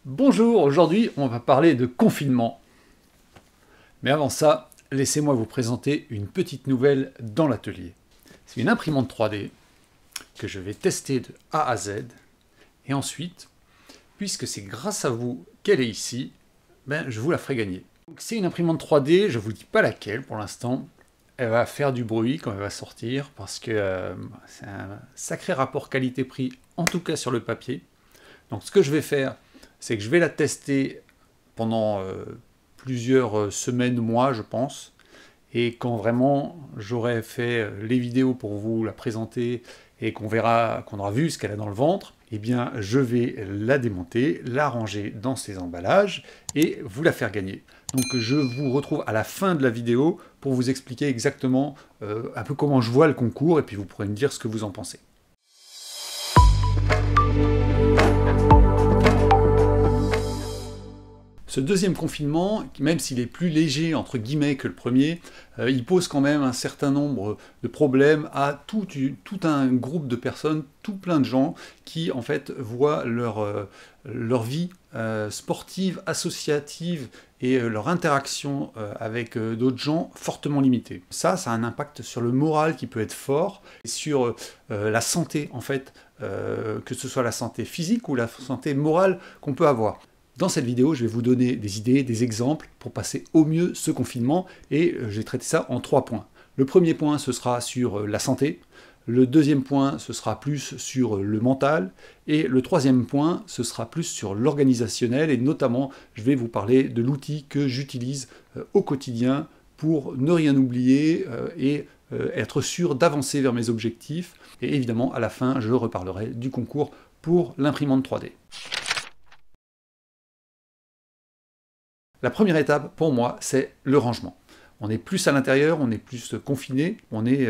Bonjour, aujourd'hui on va parler de confinement. Mais avant ça, laissez-moi vous présenter une petite nouvelle dans l'atelier. C'est une imprimante 3D que je vais tester de A à Z. Et ensuite, puisque c'est grâce à vous qu'elle est ici, je vous la ferai gagner. C'est une imprimante 3D, je ne vous dis pas laquelle pour l'instant. Elle va faire du bruit quand elle va sortir parce que c'est un sacré rapport qualité-prix, en tout cas sur le papier. Donc ce que je vais faire, c'est que je vais la tester pendant plusieurs semaines, mois, je pense. Et quand vraiment j'aurai fait les vidéos pour vous la présenter et qu'on aura vu ce qu'elle a dans le ventre, eh bien je vais la démonter, la ranger dans ses emballages et vous la faire gagner. Donc je vous retrouve à la fin de la vidéo pour vous expliquer exactement un peu comment je vois le concours et puis vous pourrez me dire ce que vous en pensez. Ce deuxième confinement, même s'il est plus léger entre guillemets que le premier, il pose quand même un certain nombre de problèmes à tout un groupe de personnes, tout plein de gens qui en fait voient leur vie sportive, associative et leur interaction avec d'autres gens fortement limitée. Ça a un impact sur le moral qui peut être fort, et sur la santé en fait, que ce soit la santé physique ou la santé morale qu'on peut avoir. Dans cette vidéo, je vais vous donner des idées, des exemples pour passer au mieux ce confinement et j'ai traité ça en 3 points. Le premier point, ce sera sur la santé. Le deuxième point, ce sera plus sur le mental. Et le troisième point, ce sera plus sur l'organisationnel et notamment, je vais vous parler de l'outil que j'utilise au quotidien pour ne rien oublier et être sûr d'avancer vers mes objectifs. Et évidemment, à la fin, je reparlerai du concours pour l'imprimante 3D. La première étape, pour moi, c'est le rangement. On est plus à l'intérieur, on est plus confiné, on est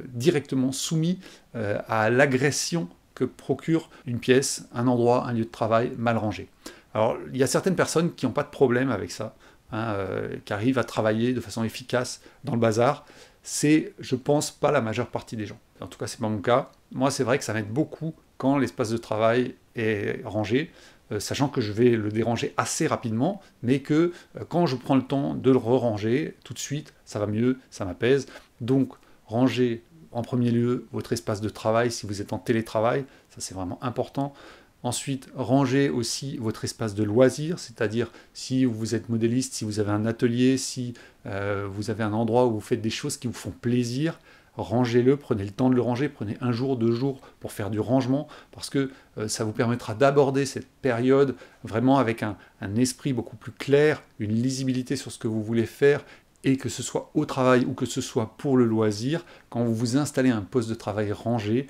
directement soumis à l'agression que procure une pièce, un endroit, un lieu de travail mal rangé. Alors, il y a certaines personnes qui n'ont pas de problème avec ça, qui arrivent à travailler de façon efficace dans le bazar. C'est, je pense, pas la majeure partie des gens. En tout cas, c'est pas mon cas. Moi, c'est vrai que ça m'aide beaucoup quand l'espace de travail est rangé, sachant que je vais le déranger assez rapidement, mais que quand je prends le temps de le re-ranger, tout de suite, ça va mieux, ça m'apaise. Donc, rangez en premier lieu votre espace de travail si vous êtes en télétravail, ça c'est vraiment important. Ensuite, rangez aussi votre espace de loisir, c'est-à-dire si vous êtes modéliste, si vous avez un atelier, si vous avez un endroit où vous faites des choses qui vous font plaisir, rangez-le, prenez le temps de le ranger, prenez 1 jour, 2 jours pour faire du rangement, parce que ça vous permettra d'aborder cette période vraiment avec un esprit beaucoup plus clair, une lisibilité sur ce que vous voulez faire, et que ce soit au travail ou que ce soit pour le loisir, quand vous vous installez un poste de travail rangé,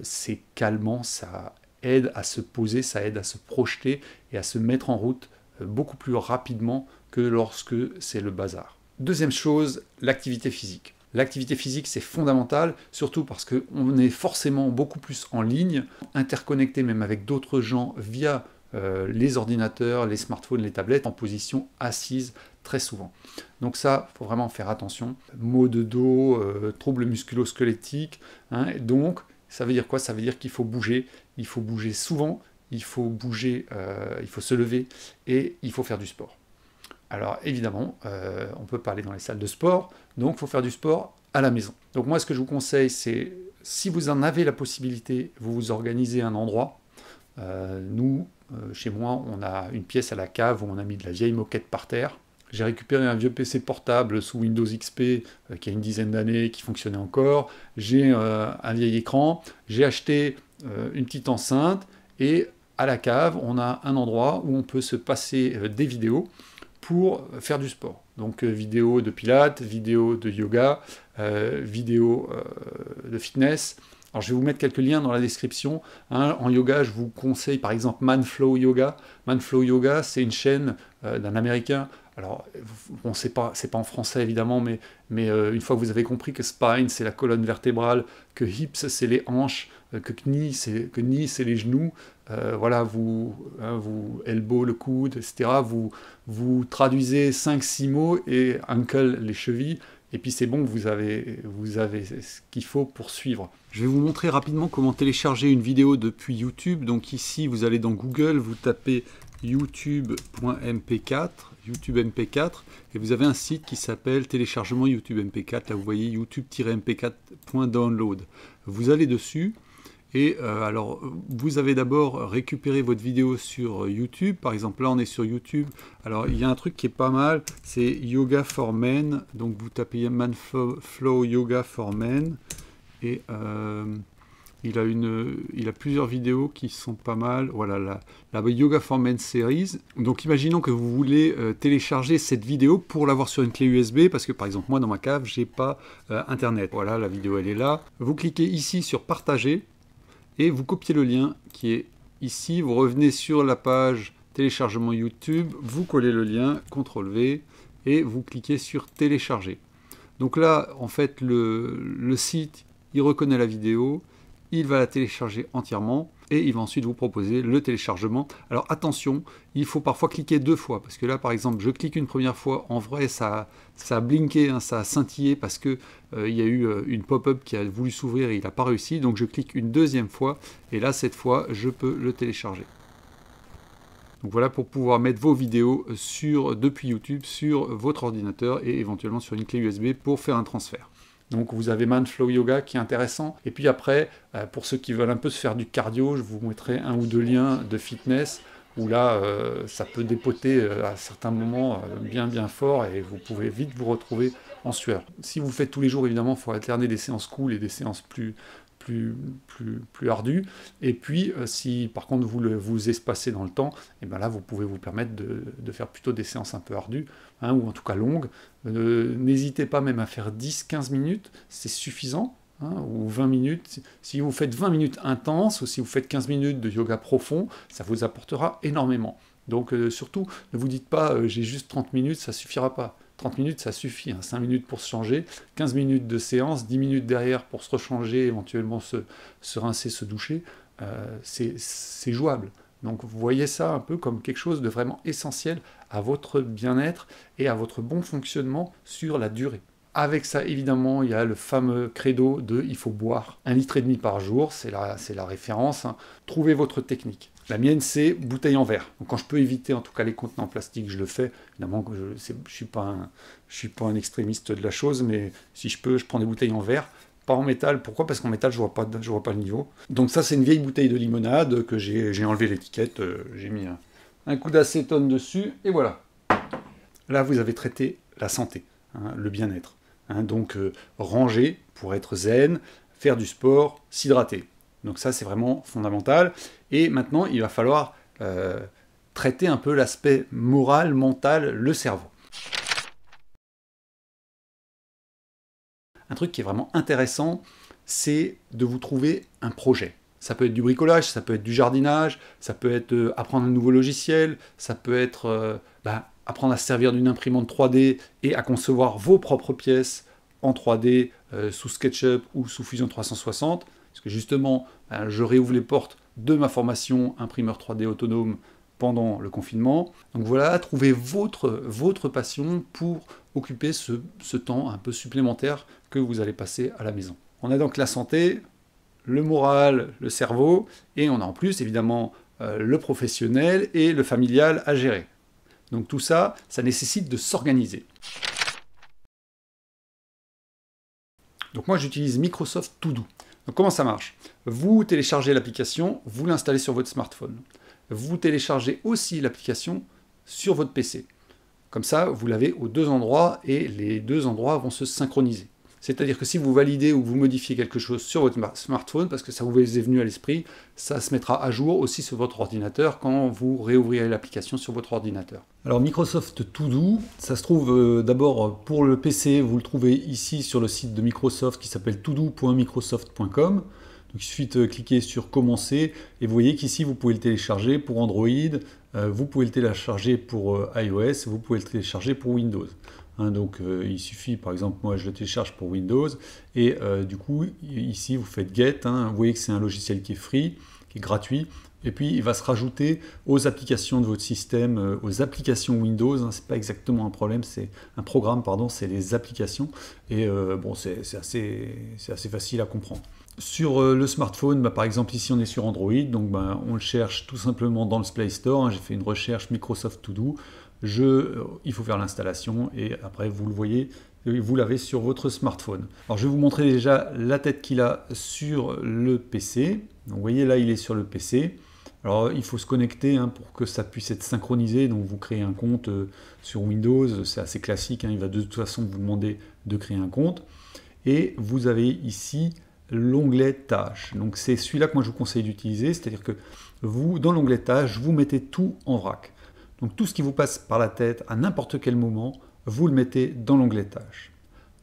c'est calmant, ça aide à se poser, ça aide à se projeter et à se mettre en route beaucoup plus rapidement que lorsque c'est le bazar. Deuxième chose, l'activité physique. L'activité physique, c'est fondamental, surtout parce qu'on est forcément beaucoup plus en ligne, interconnecté même avec d'autres gens via les ordinateurs, les smartphones, les tablettes, en position assise très souvent. Donc ça, il faut vraiment faire attention. Maux de dos, troubles musculo-squelettiques. Donc, ça veut dire quoi? Ça veut dire qu'il faut bouger souvent, il faut bouger, il faut se lever et il faut faire du sport. Alors évidemment, on ne peut pas aller dans les salles de sport, donc il faut faire du sport à la maison. Donc moi, ce que je vous conseille, c'est, si vous en avez la possibilité, vous vous organisez un endroit. Nous, chez moi, on a une pièce à la cave où on a mis de la vieille moquette par terre. J'ai récupéré un vieux PC portable sous Windows XP qui a une dizaine d'années, qui fonctionnait encore. J'ai un vieil écran. J'ai acheté une petite enceinte et à la cave, on a un endroit où on peut se passer des vidéos pour faire du sport. Donc vidéo de pilates, vidéo de yoga, vidéo de fitness. Alors je vais vous mettre quelques liens dans la description. En yoga, je vous conseille par exemple Manflow Yoga. Manflow Yoga, c'est une chaîne d'un Américain. Alors, bon, c'est pas en français évidemment, mais une fois que vous avez compris que spine, c'est la colonne vertébrale, que hips, c'est les hanches, que knee, c'est les genoux, voilà, vous elbow, le coude, etc. Vous traduisez 5-6 mots et ankle, les chevilles, et puis c'est bon, vous avez ce qu'il faut pour suivre. Je vais vous montrer rapidement comment télécharger une vidéo depuis YouTube. Donc ici, vous allez dans Google, vous tapez youtube.mp4, YouTube MP4, et vous avez un site qui s'appelle téléchargement YouTube MP4. Là, vous voyez youtube-mp4.download. Vous allez dessus. Et alors, vous avez d'abord récupéré votre vidéo sur YouTube. Par exemple, là, on est sur YouTube. Alors, il y a un truc qui est pas mal, c'est Yoga for Men. Donc, vous tapez Manflow Yoga for Men. Et il a plusieurs vidéos qui sont pas mal. Voilà, la Yoga for Men Series. Donc, imaginons que vous voulez télécharger cette vidéo pour l'avoir sur une clé USB. Parce que, par exemple, moi, dans ma cave, j'ai pas Internet. Voilà, la vidéo, elle est là. Vous cliquez ici sur Partager. Et vous copiez le lien qui est ici, vous revenez sur la page téléchargement YouTube, vous collez le lien, CTRL-V, et vous cliquez sur télécharger. Donc là, en fait, le site, il reconnaît la vidéo, il va la télécharger entièrement, et il va ensuite vous proposer le téléchargement. Alors attention, il faut parfois cliquer 2 fois, parce que là, par exemple, je clique une première fois, en vrai, ça a blinké, hein, ça a scintillé, parce que il y a eu une pop-up qui a voulu s'ouvrir et il n'a pas réussi, donc je clique une deuxième fois, et là, cette fois, je peux le télécharger. Donc voilà pour pouvoir mettre vos vidéos depuis YouTube sur votre ordinateur et éventuellement sur une clé USB pour faire un transfert. Donc vous avez Manflow Yoga qui est intéressant. Et puis après, pour ceux qui veulent un peu se faire du cardio, je vous mettrai 1 ou 2 liens de fitness où là, ça peut dépoter à certains moments bien fort et vous pouvez vite vous retrouver en sueur. Si vous le faites tous les jours, évidemment, il faut alterner des séances cool et des séances plus ardues. Et puis, si par contre vous espacez dans le temps, et bien là, vous pouvez vous permettre de faire plutôt des séances un peu ardues, hein, ou en tout cas longues. N'hésitez pas même à faire 10-15 minutes, c'est suffisant. Hein, ou 20 minutes. Si vous faites 20 minutes intenses, ou si vous faites 15 minutes de yoga profond, ça vous apportera énormément. Donc surtout, ne vous dites pas j'ai juste 30 minutes, ça suffira pas. 30 minutes, ça suffit. Hein. 5 minutes pour se changer, 15 minutes de séance, 10 minutes derrière pour se rechanger, éventuellement se rincer, se doucher. C'est jouable. Donc vous voyez ça un peu comme quelque chose de vraiment essentiel à votre bien-être et à votre bon fonctionnement sur la durée. Avec ça, évidemment, il y a le fameux credo de il faut boire 1,5 litre par jour, c'est la référence. Hein. Trouvez votre technique. La mienne, c'est bouteille en verre. Donc, quand je peux éviter, en tout cas, les contenants en plastique, je le fais. Évidemment, je ne suis pas un extrémiste de la chose, mais si je peux, je prends des bouteilles en verre. Pas en métal. Pourquoi? Parce qu'en métal, je vois pas le niveau. Donc ça, c'est une vieille bouteille de limonade que j'ai enlevé l'étiquette. J'ai mis un coup d'acétone dessus, et voilà. Là, vous avez traité la santé, hein, le bien-être. Hein, donc ranger pour être zen, faire du sport, s'hydrater. Donc ça c'est vraiment fondamental. Et maintenant il va falloir traiter un peu l'aspect moral, mental, le cerveau. Un truc qui est vraiment intéressant, c'est de vous trouver un projet. Ça peut être du bricolage, ça peut être du jardinage, ça peut être apprendre un nouveau logiciel, ça peut être apprendre à se servir d'une imprimante 3D et à concevoir vos propres pièces en 3D sous SketchUp ou sous Fusion 360. Parce que justement, je réouvre les portes de ma formation imprimeur 3D autonome pendant le confinement. Donc voilà, trouvez votre passion pour occuper ce temps un peu supplémentaire que vous allez passer à la maison. On a donc la santé, le moral, le cerveau, et on a en plus évidemment le professionnel et le familial à gérer. Donc tout ça, ça nécessite de s'organiser. Donc moi j'utilise Microsoft To Do. Donc comment ça marche? Vous téléchargez l'application, vous l'installez sur votre smartphone. Vous téléchargez aussi l'application sur votre PC. Comme ça, vous l'avez aux 2 endroits et les 2 endroits vont se synchroniser. C'est-à-dire que si vous validez ou que vous modifiez quelque chose sur votre smartphone, parce que ça vous est venu à l'esprit, ça se mettra à jour aussi sur votre ordinateur quand vous réouvrirez l'application sur votre ordinateur. Alors Microsoft To Do, ça se trouve d'abord pour le PC, vous le trouvez ici sur le site de Microsoft qui s'appelle todo.microsoft.com. Donc il suffit de cliquer sur commencer et vous voyez qu'ici vous pouvez le télécharger pour Android, vous pouvez le télécharger pour iOS, vous pouvez le télécharger pour Windows. Hein, donc il suffit, par exemple, moi je le télécharge pour Windows, et du coup, ici vous faites Get, hein, vous voyez que c'est un logiciel qui est free, qui est gratuit, Et puis, il va se rajouter aux applications de votre système, aux applications Windows. Hein, c'est pas exactement un problème, c'est un programme, pardon, c'est les applications. Et bon, c'est assez facile à comprendre. Sur le smartphone, bah, par exemple, ici on est sur Android, donc bah, on le cherche tout simplement dans le Play Store. Hein, j'ai fait une recherche Microsoft To Do. Il faut faire l'installation et après, vous le voyez, vous l'avez sur votre smartphone. Alors, je vais vous montrer déjà la tête qu'il a sur le PC. Donc, vous voyez, là, il est sur le PC. Alors, il faut se connecter hein, pour que ça puisse être synchronisé. Donc, vous créez un compte sur Windows. C'est assez classique. Hein, il va de toute façon vous demander de créer un compte. Et vous avez ici l'onglet Tâches. Donc, c'est celui-là que moi, je vous conseille d'utiliser. C'est-à-dire que vous, dans l'onglet Tâches, vous mettez tout en vrac. Donc, tout ce qui vous passe par la tête à n'importe quel moment, vous le mettez dans l'onglet Tâches.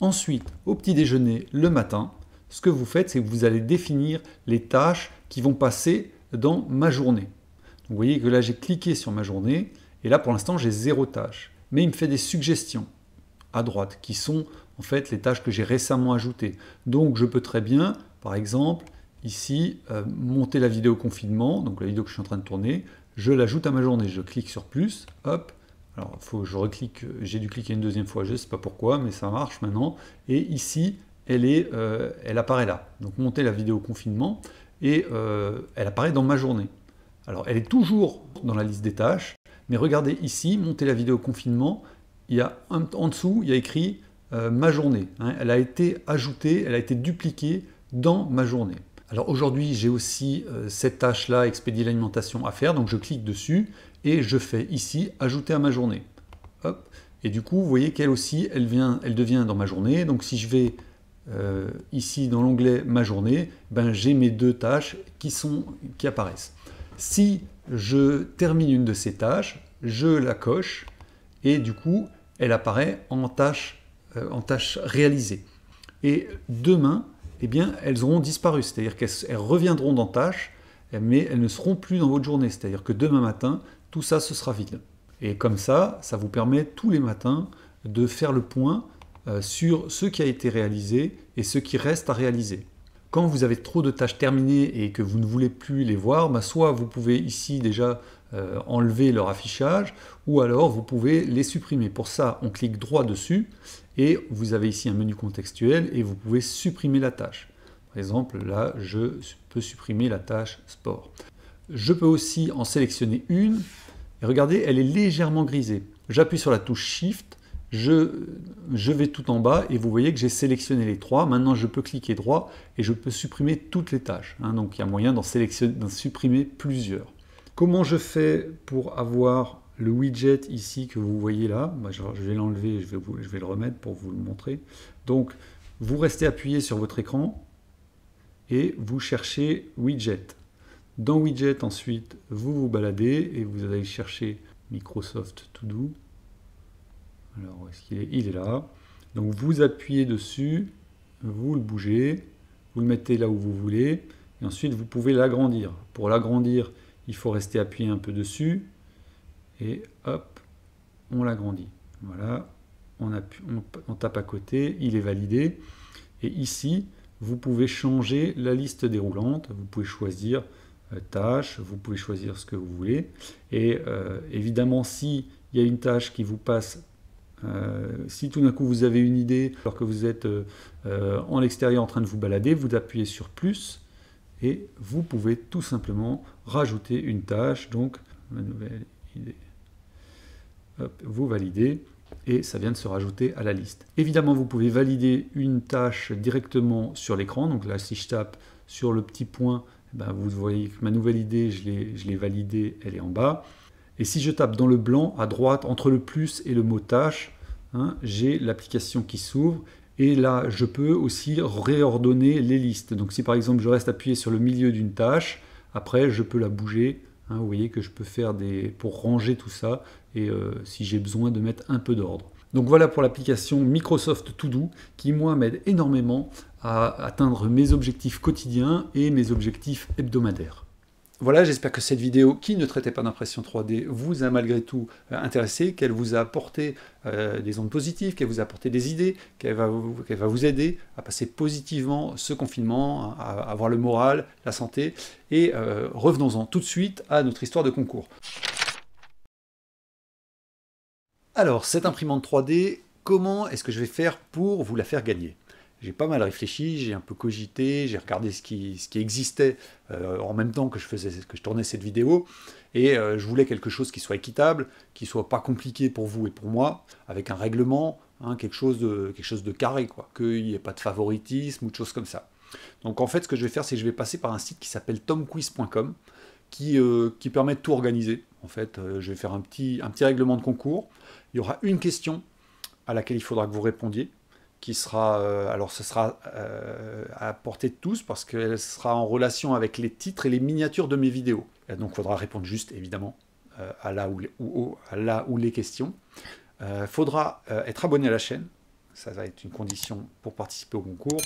Ensuite, au petit déjeuner, le matin, ce que vous faites, c'est que vous allez définir les tâches qui vont passer dans ma journée. Donc, vous voyez que là, j'ai cliqué sur ma journée, et là, pour l'instant, j'ai 0 tâche. Mais il me fait des suggestions à droite, qui sont en fait les tâches que j'ai récemment ajoutées. Donc, je peux très bien, par exemple, ici, monter la vidéo confinement, donc la vidéo que je suis en train de tourner, je l'ajoute à ma journée. Je clique sur plus, hop. Alors, faut que je reclique, j'ai dû cliquer une deuxième fois, je ne sais pas pourquoi, mais ça marche maintenant. Et ici, elle apparaît là. Donc, monter la vidéo confinement, et elle apparaît dans ma journée. Alors, elle est toujours dans la liste des tâches, mais regardez ici, monter la vidéo confinement, il y a en dessous, il y a écrit ma journée. Hein, elle a été ajoutée, elle a été dupliquée dans ma journée. Alors aujourd'hui, j'ai aussi cette tâche-là, expédier l'alimentation à faire, donc je clique dessus et je fais ici ajouter à ma journée. Hop. Et du coup, vous voyez qu'elle aussi, elle devient dans ma journée. Donc si je vais ici dans l'onglet ma journée, ben, j'ai mes 2 tâches qui apparaissent. Si je termine une de ces tâches, je la coche et du coup, elle apparaît en tâche réalisée. Et demain, eh bien, elles auront disparu, c'est-à-dire qu'elles reviendront dans tâches, mais elles ne seront plus dans votre journée, c'est-à-dire que demain matin, tout ça, ce sera vide. Et comme ça vous permet tous les matins de faire le point sur ce qui a été réalisé et ce qui reste à réaliser. Quand vous avez trop de tâches terminées et que vous ne voulez plus les voir, bah soit vous pouvez ici déjà enlever leur affichage, ou alors vous pouvez les supprimer. Pour ça, on clique droit dessus, et vous avez ici un menu contextuel, et vous pouvez supprimer la tâche. Par exemple, là, je peux supprimer la tâche sport. Je peux aussi en sélectionner une, et regardez, elle est légèrement grisée. J'appuie sur la touche Shift, je vais tout en bas et vous voyez que j'ai sélectionné les 3. Maintenant, je peux cliquer droit et je peux supprimer toutes les tâches. Hein, donc, il y a moyen d'en supprimer plusieurs. Comment je fais pour avoir le widget ici que vous voyez là? Bah, je vais l'enlever, je vais le remettre pour vous le montrer. Donc, vous restez appuyé sur votre écran et vous cherchez widget. Dans widget, ensuite, vous vous baladez et vous allez chercher Microsoft To Do. Alors, où est-ce qu'il est? Il est là. Donc, vous appuyez dessus, vous le bougez, vous le mettez là où vous voulez, et ensuite, vous pouvez l'agrandir. Pour l'agrandir, il faut rester appuyé un peu dessus, et hop, on l'agrandit. Voilà, on tape à côté, il est validé. Et ici, vous pouvez changer la liste déroulante, vous pouvez choisir tâche, vous pouvez choisir ce que vous voulez. Et évidemment, s'il y a une tâche qui vous passe, si tout d'un coup vous avez une idée, alors que vous êtes en extérieur en train de vous balader, vous appuyez sur plus et vous pouvez tout simplement rajouter une tâche. Donc, ma nouvelle idée. Hop, vous validez et ça vient de se rajouter à la liste. Évidemment, vous pouvez valider une tâche directement sur l'écran. Donc là, si je tape sur le petit point, ben vous voyez que ma nouvelle idée, je l'ai validée, elle est en bas. Et si je tape dans le blanc, à droite, entre le plus et le mot tâche, hein, j'ai l'application qui s'ouvre. Et là, je peux aussi réordonner les listes. Donc si par exemple, je reste appuyé sur le milieu d'une tâche, après, je peux la bouger. Hein, vous voyez que je peux faire pour ranger tout ça et si j'ai besoin de mettre un peu d'ordre. Donc voilà pour l'application Microsoft To Do qui, moi, m'aide énormément à atteindre mes objectifs quotidiens et mes objectifs hebdomadaires. Voilà, j'espère que cette vidéo qui ne traitait pas d'impression 3D vous a malgré tout intéressé, qu'elle vous a apporté des ondes positives, qu'elle vous a apporté des idées, qu'elle va vous aider à passer positivement ce confinement, à avoir le moral, la santé. Et revenons-en tout de suite à notre histoire de concours. Alors, cette imprimante 3D, comment est-ce que je vais faire pour vous la faire gagner? J'ai pas mal réfléchi, j'ai un peu cogité, j'ai regardé ce qui existait en même temps que je tournais cette vidéo, et je voulais quelque chose qui soit équitable, qui soit pas compliqué pour vous et pour moi, avec un règlement, hein, quelque chose de carré, quoi, qu'il n'y ait pas de favoritisme ou de choses comme ça. Donc en fait, ce que je vais faire, c'est que je vais passer par un site qui s'appelle tomquiz.com, qui permet de tout organiser. En fait, je vais faire un petit règlement de concours. Il y aura une question à laquelle il faudra que vous répondiez, qui sera, alors ce sera à portée de tous, parce qu'elle sera en relation avec les titres et les miniatures de mes vidéos. Et donc il faudra répondre juste, évidemment, à la ou les questions. Il faudra être abonné à la chaîne, ça va être une condition pour participer au concours.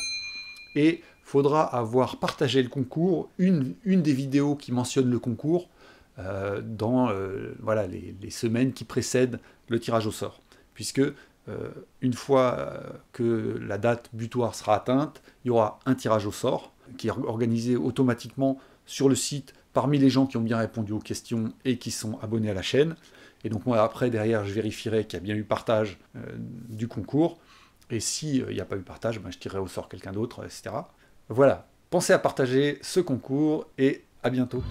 Et il faudra avoir partagé le concours, une des vidéos qui mentionne le concours, dans voilà, les semaines qui précèdent le tirage au sort. Puisque une fois que la date butoir sera atteinte, il y aura un tirage au sort qui est organisé automatiquement sur le site parmi les gens qui ont bien répondu aux questions et qui sont abonnés à la chaîne. Et donc moi après, derrière, je vérifierai qu'il y a bien eu partage du concours. Et s'il n'y a pas eu partage, ben, je tirerai au sort quelqu'un d'autre, etc. Voilà, pensez à partager ce concours et à bientôt.